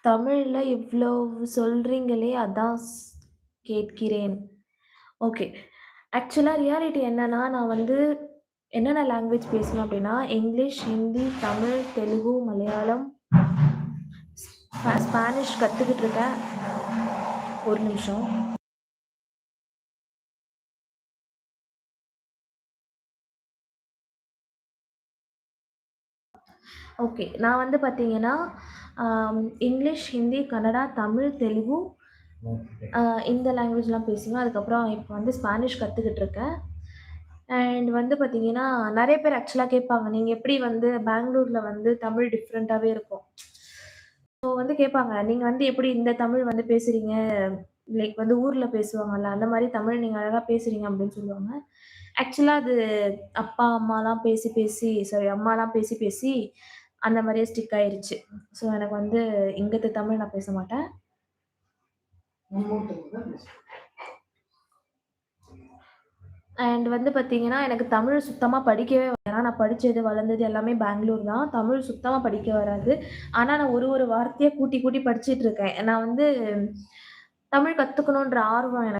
தமிழ்ல இவ்வளவு சொல்றீங்களே! அதான் கேட்கிறேன். ஓகே. ஆக்சுவலா ரியாலிட்டி என்னன்னா, நான் வந்து என்னென்ன லாங்குவேஜ் பேசுவேன் அப்டின்னா, இங்கிலீஷ், ஹிந்தி, தமிழ், தெலுங்கு, மலையாளம், ஸ்பானிஷ் கத்துக்கிட்டு இருக்கேன். ஒரு நிமிஷம். ஓகே. நான் வந்து பார்த்தீங்கன்னா, இங்கிலீஷ், ஹிந்தி, கன்னடா, தமிழ், தெலுங்கு அ இந்த லாங்குவேஜ்லாம் பேசுவேன். அதுக்கப்புறம் இப்ப வந்து ஸ்பானிஷ் கத்துக்கிட்டு இருக்கேன். அண்ட் வந்து பார்த்தீங்கன்னா, நெறைய பேர் ஆக்சுவலா கேட்பாங்க. நீங்க எப்படி வந்து பெங்களூர்ல வந்து தமிழ் டிஃபரெண்ட்டாவே இருக்கும். ஸோ வந்து கேட்பாங்க. நீங்க வந்து எப்படி இந்த தமிழ் வந்து பேசுறீங்க? லைக் வந்து ஊர்ல பேசுவாங்கல்ல, அந்த மாரி தமிழ் நீங்க அழகா பேசுறீங்க அப்படின்னு சொல்லுவாங்க. ஆக்சுவலா அது அப்பா, அம்மாலாம் பேசி பேசி சாரி அம்மாலாம் பேசி பேசி அந்த மாரியே ஸ்டிக் ஆயிருச்சு. ஸோ எனக்கு வந்து இங்கத்து தமிழ் நான் பேச மாட்டேன். அண்ட் வந்து பார்த்தீங்கன்னா, எனக்கு தமிழ் சுத்தமா படிக்கவே ஏன்னா நான் படிச்சது, வளர்ந்தது எல்லாமே பெங்களூர் தான். தமிழ் சுத்தமா படிக்க வராது. ஆனா, நான் ஒரு ஒரு வார்த்தையா கூட்டி கூட்டி படிச்சுட்டு இருக்கேன். நான் வந்து தமிழ் கத்துக்கணுன்ற ஆர்வம் எனக்கு